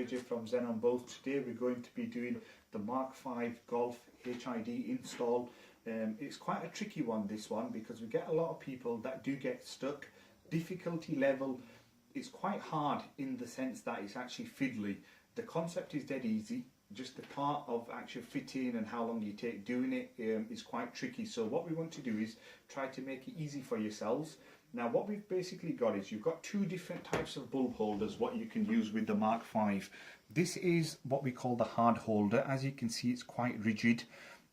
AJ from Xenon Bulbs. Today we're going to be doing the Mk5 Golf HID install. It's quite a tricky one, this one, because we get a lot of people that do get stuck. Difficulty level is quite hard in the sense that it's actually fiddly. The concept is dead easy, just the part of actual fitting and how long you take doing it is quite tricky. So what we want to do is try to make it easy for yourselves. Now what we've basically got is you've got two different types of bulb holders what you can use with the Mk5. This is what we call the hard holder. As you can see, it's quite rigid.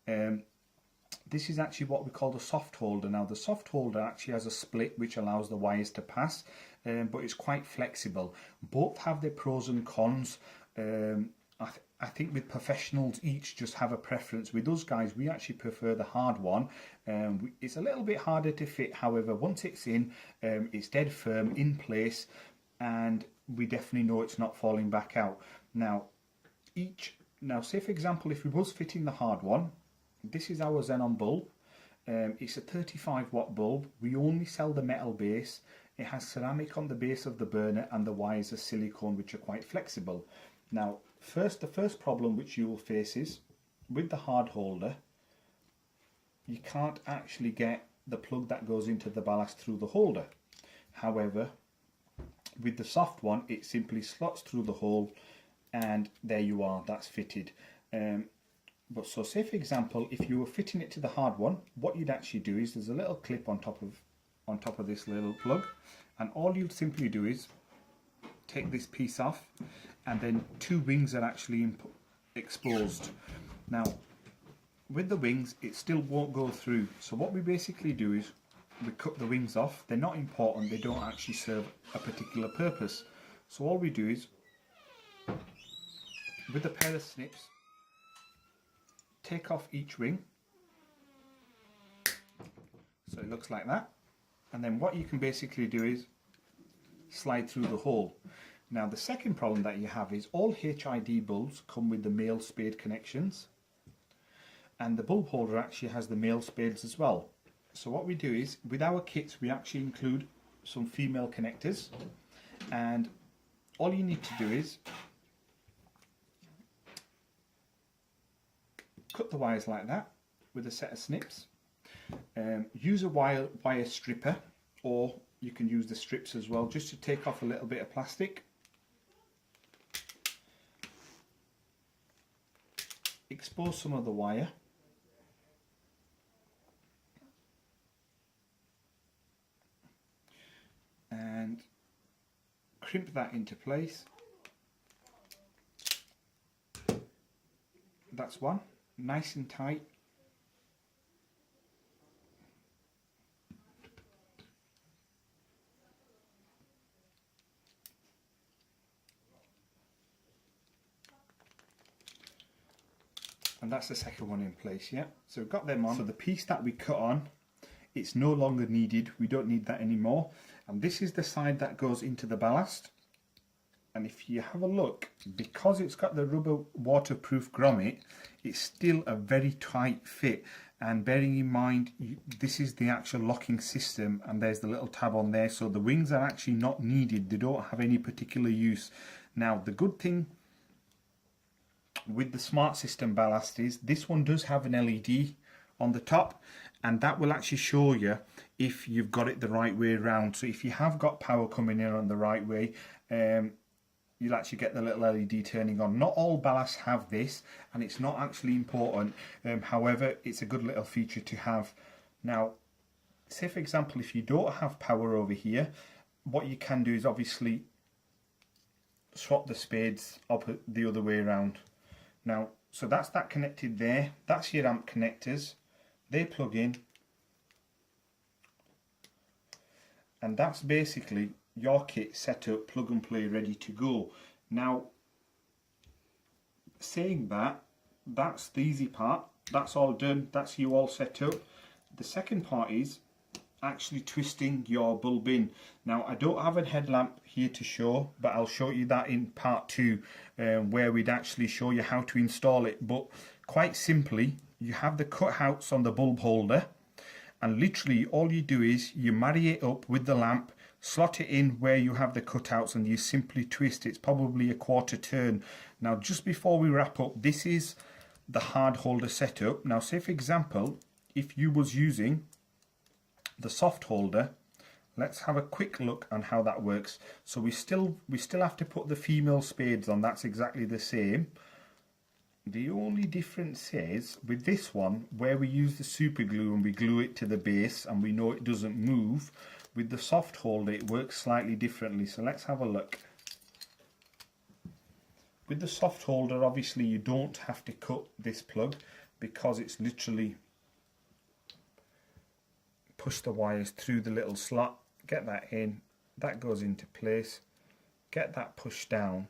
This is actually what we call the soft holder. Now the soft holder actually has a split which allows the wires to pass, but it's quite flexible. Both have their pros and cons. I think with professionals each just have a preference. With us guys, we actually prefer the hard one. It's a little bit harder to fit, however once it's in, it's dead firm in place and we definitely know it's not falling back out. Now say for example, if we was fitting the hard one, this is our Xenon bulb. It's a 35 watt bulb. We only sell the metal base. It has ceramic on the base of the burner and the wires are silicone, which are quite flexible. Now the first problem which you will face is with the hard holder, you can't actually get the plug that goes into the ballast through the holder. However, with the soft one, it simply slots through the hole and there you are, that's fitted. But so say for example, if you were fitting it to the hard one, what you'd actually do is there's a little clip on top of this little plug, and all you'd simply do is take this piece off, and then two wings are actually exposed. Now with the wings it still won't go through, so what we basically do is we cut the wings off. They're not important, they don't actually serve a particular purpose. So all we do is with a pair of snips take off each wing, so it looks like that, and then what you can basically do is slide through the hole. Now the second problem that you have is all HID bulbs come with the male spade connections, and the bulb holder actually has the male spades as well. So what we do is with our kits we actually include some female connectors, and all you need to do is cut the wires like that with a set of snips. Use a wire stripper, or you can use the strips as well, just to take off a little bit of plastic. Expose some of the wire. And crimp that into place. That's one, nice and tight. And that's the second one in place, yeah. So we've got them on. So the piece that we cut on, it's no longer needed. We don't need that anymore. And this is the side that goes into the ballast. And if you have a look, because it's got the rubber waterproof grommet, it's still a very tight fit. And bearing in mind, this is the actual locking system, and there's the little tab on there. So the wings are actually not needed. They don't have any particular use. Now the good thing with the smart system ballast is this one does have an LED on the top, and that will actually show you if you've got it the right way around. So if you have got power coming in on the right way, you'll actually get the little LED turning on. Not all ballasts have this, and it's not actually important. However, it's a good little feature to have. Now say for example, if you don't have power over here, what you can do is obviously swap the spades up the other way around. Now, so that's that connected there. That's your amp connectors. They plug in. And that's basically your kit set up, plug and play, ready to go. Now, saying that, that's the easy part. That's all done. That's you all set up. The second part is actually twisting your bulb in. Now I don't have a headlamp here to show, but I'll show you that in part 2 where we'd actually show you how to install it. But quite simply, you have the cutouts on the bulb holder, and literally all you do is you marry it up with the lamp slot it in where you have the cutouts and you simply twist. It's probably a quarter turn. Now just before we wrap up, this is the hard holder setup. Now say for example, if you was using the soft holder, let's have a quick look on how that works. So we still have to put the female spades on. That's exactly the same. The only difference is with this one, where we use the super glue and we glue it to the base and we know it doesn't move, with the soft holder it works slightly differently. So let's have a look. With the soft holder, obviously you don't have to cut this plug because it's literally push the wires through the little slot, get that in, that goes into place, get that pushed down.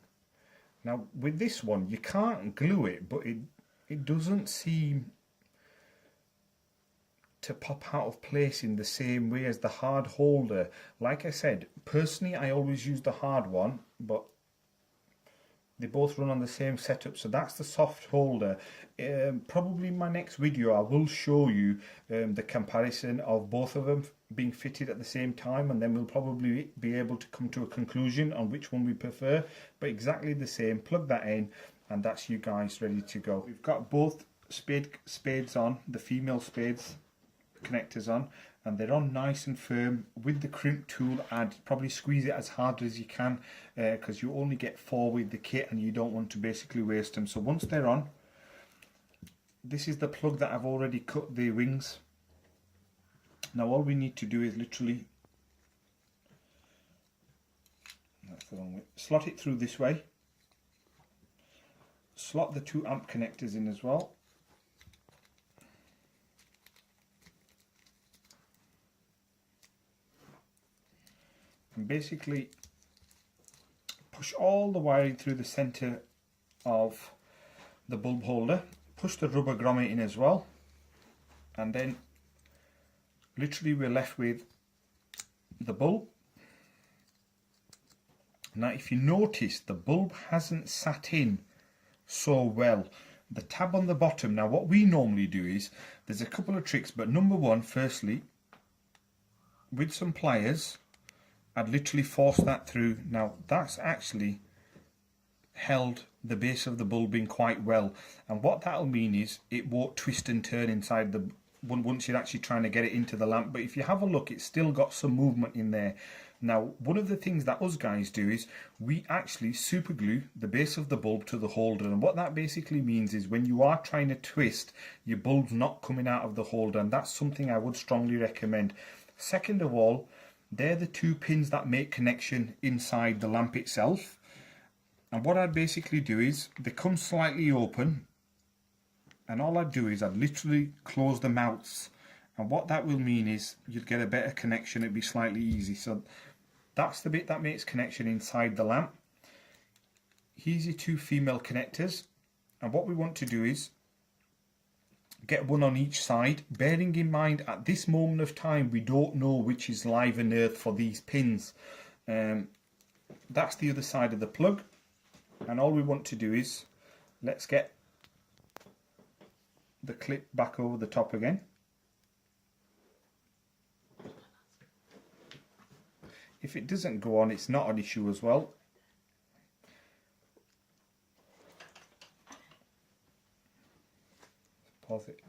Now with this one you can't glue it, but it doesn't seem to pop out of place in the same way as the hard holder. Like I said, personally I always use the hard one, but they both run on the same setup. So that's the soft holder. Probably in my next video I will show you the comparison of both of them being fitted at the same time, and then we'll probably be able to come to a conclusion on which one we prefer. But exactly the same, plug that in and that's you guys ready to go. We've got both spades on, the female spades connectors on, and they're on nice and firm. With the crimp tool, I'd probably squeeze it as hard as you can because you only get 4 with the kit and you don't want to basically waste them. So once they're on, this is the plug that I've already cut the wings. Now all we need to do is literally, that's the wrong way, slot it through this way, slot the 2 amp connectors in as well, and basically push all the wiring through the center of the bulb holder, push the rubber grommet in as well, and then literally we're left with the bulb. Now if you notice, the bulb hasn't sat in so well. The tab on the bottom, now what we normally do is, there's a couple of tricks, but number one, firstly, with some pliers I'd literally force that through. Now that's actually held the base of the bulb in quite well, and what that'll mean is it won't twist and turn inside the once you're actually trying to get it into the lamp. But if you have a look, it's still got some movement in there. Now one of the things that us guys do is we actually super glue the base of the bulb to the holder, and what that basically means is when you are trying to twist, your bulb's not coming out of the holder, and that's something I would strongly recommend. Second of all, they're the 2 pins that make connection inside the lamp itself, and what I'd basically do is they come slightly open, and all I'd do is I'd literally close the mouths, and what that will mean is you'd get a better connection. It'd be slightly easy. So that's the bit that makes connection inside the lamp. Here's your 2 female connectors, and what we want to do is get one on each side, bearing in mind at this moment of time we don't know which is live and earth for these pins. That's the other side of the plug, and all we want to do is, let's get the clip back over the top again. If it doesn't go on, it's not an issue as well. Pause it.